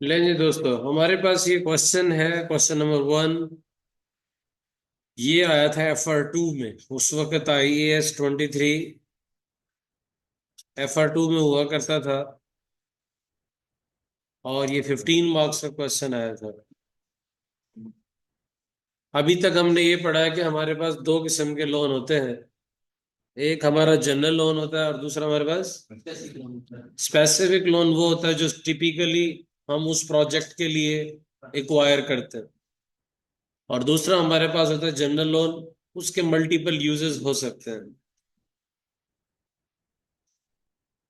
लेंगे दोस्तों, हमारे पास ये क्वेश्चन है। क्वेश्चन नंबर 1 ये आया था FR2 में। उस वक्त IAS 23 FR2 में हुआ करता था और ये 15 मार्क्स का क्वेश्चन आया था। अभी तक हमने ये पढ़ा है कि हमारे पास दो किस्म के लोन होते हैं। एक हमारा जनरल लोन होता है और दूसरा हमारे पास स्पेसिफिक लोन वो होता है जो टिपिकली हम उस प्रोजेक्ट के लिए एक्वायर करते हैं। और दूसरा हमारे पास होता है जनरल लोन, उसके मल्टीपल यूजेस हो सकते हैं।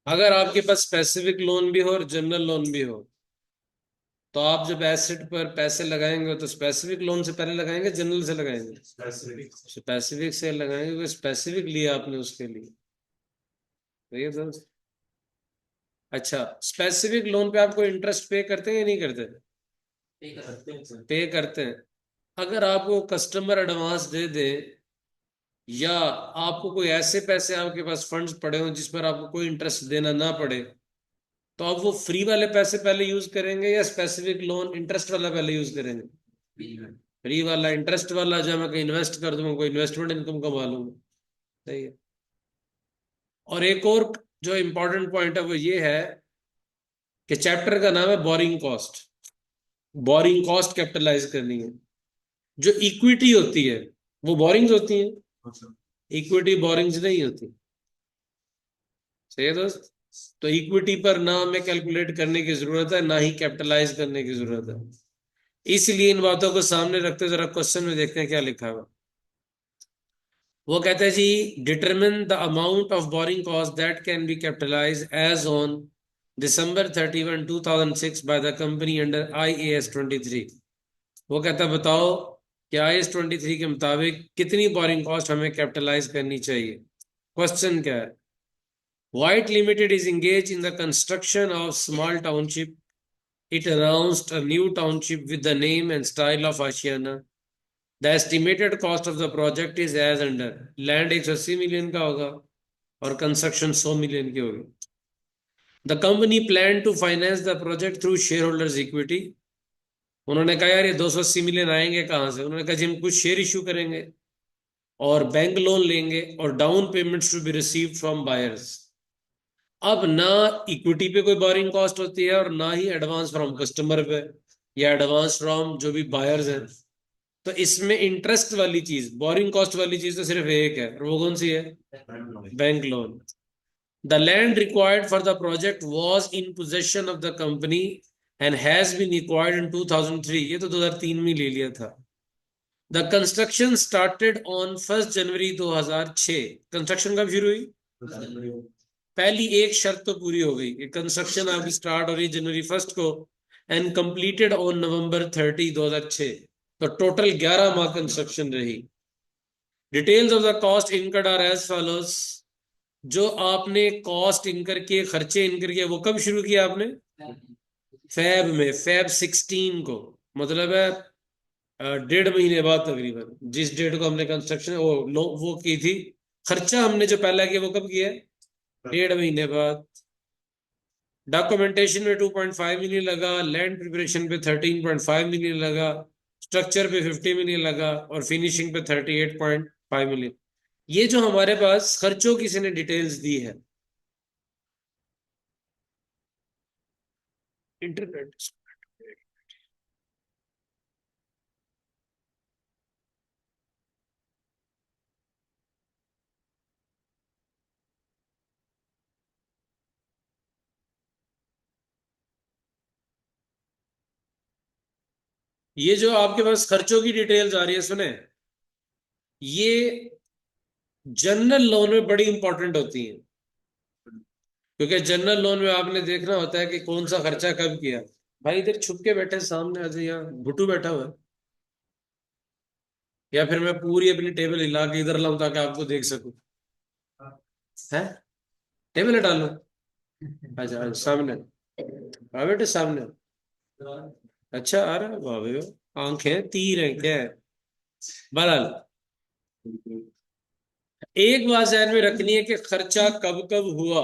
अगर आपके पास स्पेसिफिक लोन भी हो और जनरल लोन भी हो, तो आप जब एसेट पर पैसे लगाएंगे तो स्पेसिफिक लोन से पहले लगाएंगे, जनरल से लगाएंगे? स्पेसिफिक से लगाएंगे क्योंकि स्पेसिफिक लिया आपने उसके लिए। तो ये दोस्त, अच्छा, स्पेसिफिक लोन पे आपको इंटरेस्ट पे करते हैं या नहीं करते? पे करते हैं। अगर आपको कस्टमर एडवांस दे दे या आपको कोई ऐसे पैसे आपके पास फंड्स पड़े हो जिस पर आपको कोई इंटरेस्ट देना ना पड़े, तो आप वो फ्री वाले पैसे पहले यूज करेंगे या स्पेसिफिक लोन इंटरेस्ट वाला पहले यूज करेंगे? फ्री वाला, इंटरेस्ट वाला जब मैं कहीं इन्वेस्ट कर दूंगा, कोई इन्वेस्टमेंट इनकम कमा लूंगा। सही है। और एक और जो इंपॉर्टेंट पॉइंट है वो ये है कि चैप्टर का नाम है boring cost. Boring cost capitalise करनी है। जो इक्विटी होती है वो बोरिंग्स होती है, इक्विटी बोरिंग्स नहीं होती। सही है दोस्त। तो इक्विटी पर ना हमें कैलकुलेट करने की जरूरत है, ना ही कैपिटलाइज करने की जरूरत है। इसलिए इन बातों को सामने रखते जरा क्वेश्चन में देखते हैं क्या लिखा हुआ। वो कहते हैं जी, determine the amount of borrowing cost that can be capitalize as on December 31, 2006 by the company under IAS 23। वो कहता है बताओ कि IAS 23 के मुताबिक कितनी बोरिंग कॉस्ट हमें कैपिटलाइज करनी चाहिए। क्वेश्चन क्या है? White Limited is engaged in the construction of small township. It announced a new township with the name and style of Ashiana. The estimated cost of the project is as under. Land 180 million का होगा और construction 100 million की होगी। The company plan to finance the project through shareholders equity. उन्होंने कहा यार ये 280 million आएंगे कहाँ से? उन्होंने कहा जी हम कुछ शेयर इशू करेंगे और बैंक लोन लेंगे और down payments to be received from buyers. अब ना इक्विटी पे कोई बोरिंग कॉस्ट होती है और ना ही एडवांस फ्रॉम कस्टमर पे या एडवांस फ्रॉम जो भी बायर्स हैं। तो इसमें इंटरेस्ट वाली चीज, बोरिंग कॉस्ट वाली चीज तो सिर्फ एक है, और वो कौन सी है? Bank loan. The land required for the project was in possession of the company and has been acquired in 2003। ये तो 2003 में ले लिया था। The construction started on 1 January 2006। Construction कब शुरू हुई? पहली एक शर्त तो पूरी हो गई कि कंस्ट्रक्शन आपकी स्टार्ट हो रही January 1 को एंड कंप्लीटेड ऑन November 30, 2006। तो टोटल 11 माह कंस्ट्रक्शन रही। Details of the cost incurred are as follows. जो आपने कॉस्ट इनकर किए, खर्चे इनकर किए, वो कब शुरू किया आपने? Feb 16 को। मतलब है 1.5 महीने बाद तकरीबन, जिस डेट को हमने कंस्ट्रक्शन वो की थी। खर्चा हमने जो पहला किया वो कब किया है? 1.5 महीने बाद। डॉक्यूमेंटेशन में 2.5 मिलियन लगा, लैंड प्रिपरेशन पे 13.5 मिलियन लगा, स्ट्रक्चर पे 50 मिलियन लगा और फिनिशिंग पे 38.5 मिलियन। ये जो हमारे पास खर्चों की ने डिटेल्स दी है। इंटरनेट, ये जो आपके पास खर्चों की डिटेल्स आ रही है सुने, ये जनरल लोन में बड़ी इंपॉर्टेंट होती है। क्योंकि जनरल लोन में आपने देखना होता है कि कौन सा खर्चा कब किया। भाई इधर छुप के बैठे सामने, आज यहाँ भुट्टू बैठा हुआ है, या फिर मैं पूरी अपनी टेबल हिला के इधर लाऊं ताकि आपको देख सकूं? है, टेबल हटा लो। अच्छा सामने, हाँ बेटे सामने। अच्छा आ रहा है, वाह भाई वाह। आंखें तीर है क्या है? बहरहाल, एक बात ध्यान में रखनी है कि खर्चा कब कब हुआ।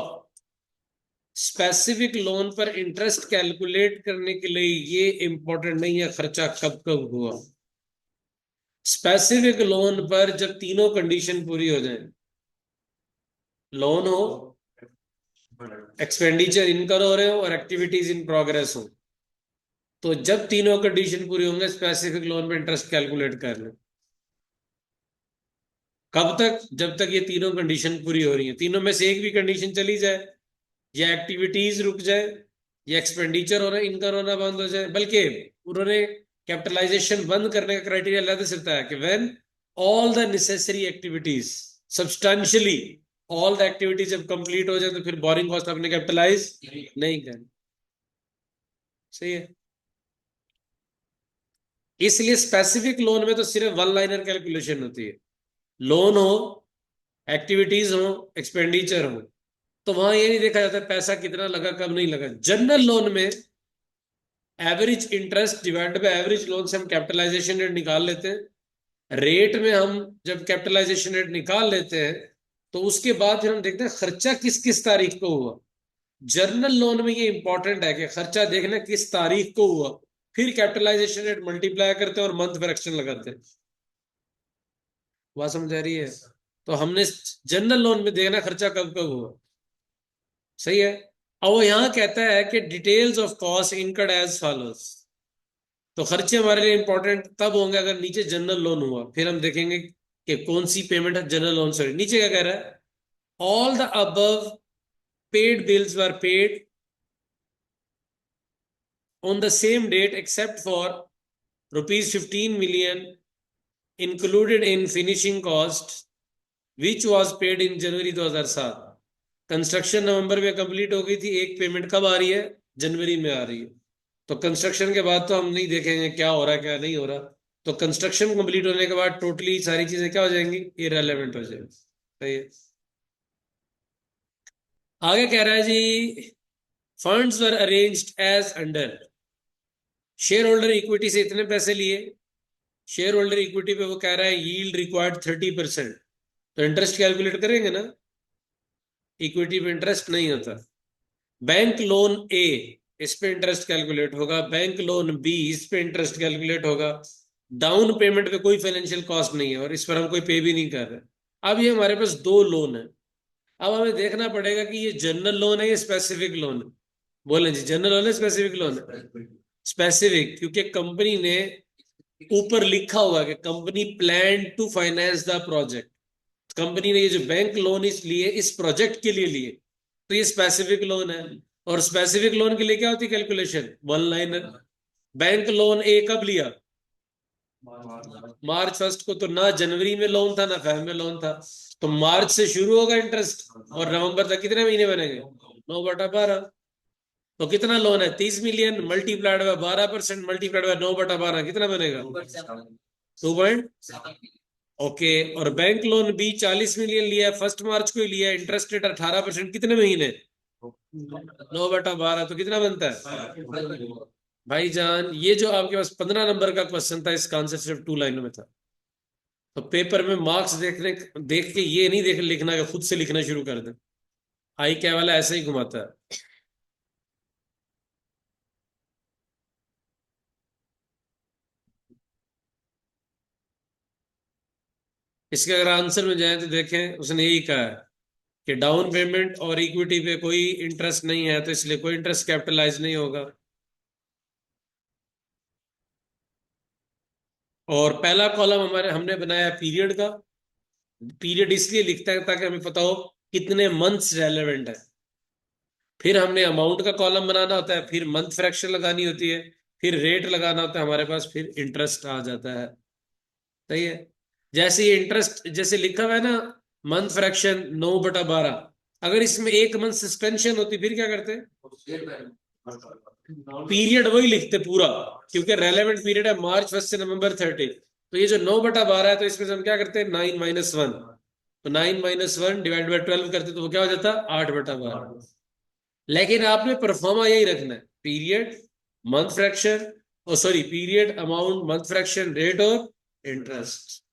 स्पेसिफिक लोन पर इंटरेस्ट कैलकुलेट करने के लिए ये इंपॉर्टेंट नहीं है खर्चा कब कब हुआ। स्पेसिफिक लोन पर जब तीनों कंडीशन पूरी हो जाए, लोन हो, एक्सपेंडिचर इनकर हो रहे हो और एक्टिविटीज इन प्रोग्रेस हो, तो जब तीनों कंडीशन पूरी होंगे स्पेसिफिक लोन पे इंटरेस्ट कैलकुलेट कर लो। कब तक? जब तक ये तीनों कंडीशन पूरी हो रही है। तीनों में से एक भी कंडीशन चली जाए, या एक्टिविटीज रुक जाए, या एक्सपेंडिचर होना इनकर होना बंद हो जाए, बल्कि उन्होंने कैपिटलाइजेशन बंद करने का क्राइटेरिया अलग से बताया कि when all the necessary activities substantially, all the activities जब कंप्लीट हो जाए तो फिर बोरिंग कॉस्ट आपने कैपिटलाइज नहीं करनी। सही है। इसलिए स्पेसिफिक लोन में तो सिर्फ वन लाइनर कैलकुलेशन होती है। लोन हो, एक्टिविटीज हो, एक्सपेंडिचर हो, तो वहां ये नहीं देखा जाता पैसा कितना लगा कब नहीं लगा। जनरल लोन में average interest divided by average loan से हम कैपिटलाइजेशन रेट निकाल लेते हैं। रेट में हम जब कैपिटलाइजेशन रेट निकाल लेते हैं तो उसके बाद फिर हम देखते हैं खर्चा किस किस तारीख को हुआ। जर्नल लोन में ये इंपॉर्टेंट है कि खर्चा देखना किस तारीख को हुआ, फिर कैपिटलाइजेशन रेट मल्टीप्लाई करते हैं और मंथ फ्रैक्शन लगाते हैं। वहां समझ आ रही है? तो हमने जनरल लोन में देखना खर्चा कब कब हुआ। सही है। अब वो यहां कहता है कि details of cost incurred as follows. तो खर्चे हमारे लिए इंपॉर्टेंट तब होंगे अगर नीचे जनरल लोन हुआ, फिर हम देखेंगे कि कौन सी पेमेंट है जनरल लोन से। नीचे क्या कह रहा है? All the above paid bills were paid on the same date except for rupees 15 million included in finishing cost which was paid in January 2007। Construction नवंबर में कंप्लीट हो गई थी, एक पेमेंट कब आ रही है? जनवरी में आ रही है। तो कंस्ट्रक्शन के बाद तो हम नहीं देखेंगे क्या हो रहा है क्या नहीं हो रहा। तो कंस्ट्रक्शन कंप्लीट होने के बाद टोटली सारी चीजें क्या हो जाएंगी? इररिलेवेंट हो जाएंगी। सही है। आगे कह रहा है जी, funds were arranged as under. Share holder equity से इतने पैसे लिए, शेयर होल्डर इक्विटी पे वो कह रहा है यील्ड रिक्वायर्ड 30%, तो इंटरेस्ट कैलकुलेट करेंगे ना, इक्विटी पे इंटरेस्ट नहीं होता। बैंक लोन ए, इस पे इंटरेस्ट कैलकुलेट होगा। बैंक लोन बी, इस पे इंटरेस्ट कैलकुलेट होगा। डाउन पेमेंट पे कोई फाइनेंशियल कॉस्ट नहीं है और इस पर हम कोई पे भी नहीं कर रहे। अब ये हमारे पास दो लोन है। अब हमें देखना पड़ेगा कि ये जनरल लोन है या स्पेसिफिक लोन है। बोले जी, जनरल लोन है स्पेसिफिक लोन है? स्पेसिफिक, क्योंकि कंपनी ने ऊपर लिखा हुआ कि company plan to finance the project. Company ने ये जो बैंक लोन इस लिए इस प्रोजेक्ट के लिए लिए, तो ये स्पेसिफिक लोन है। और स्पेसिफिक लोन के लिए क्या होती है calculation? One liner. Bank loan ए कब लिया? मार्च 1 को। तो ना जनवरी में लोन था ना फरवरी में लोन था, तो मार्च से शुरू होगा इंटरेस्ट और नवंबर तक कितने महीने बनेंगे? 9/12। तो कितना लोन है? 30 million multiplied by 12% multiplied by 9/12 कितना बनेगा? 2 ओके। और बैंक लोन भी 40 मिलियन लिया, 1 मार्च को ही लिया, इंटरेस्ट रेट 18%, कितने महीने? 9/12, तो कितना बनता है? भाईजान ये जो आपके पास 15 नंबर का क्वेश्चन था, इसका आंसर सिर्फ 2 लाइनों में था। तो पेपर में मार्क्स देख के ये नहीं देख लिखना कि खुद से लिखना शुरू कर दे। आई क्या वाला ऐसे ही घुमाता है। इसके अगर आंसर में जाए तो देखें, उसने यही कहा है कि डाउन पेमेंट और इक्विटी पे कोई इंटरेस्ट नहीं है, तो इसलिए कोई इंटरेस्ट कैपिटलाइज नहीं होगा। और पहला कॉलम हमारे हमने बनाया पीरियड का। पीरियड इसलिए लिखता है ताकि हमें पता हो कितने मंथ्स रेलेवेंट है। फिर हमने अमाउंट का कॉलम बनाना होता है, फिर मंथ फ्रैक्शन लगानी होती है, फिर रेट लगाना होता है हमारे पास, फिर इंटरेस्ट आ जाता है। सही है। जैसे ये इंटरेस्ट जैसे लिखा हुआ है ना, मंथ फ्रैक्शन 9/12, अगर इसमें एक मंथ सस्पेंशन होती फिर क्या करते? पीरियड वही लिखते पूरा, क्योंकि रेलेवेंट पीरियड है मार्च 1 से नवंबर 30। तो ये जो 9/12 है, तो इसमें से हम क्या करते हैं? 9 - 1। तो 9 - 1 डिवाइड बाई 12 करते तो वो क्या हो जाता? 8/12। लेकिन आपने परफॉर्मा यही रखना है, period, month fraction, oh sorry, period, amount, month fraction, rate और इंटरेस्ट।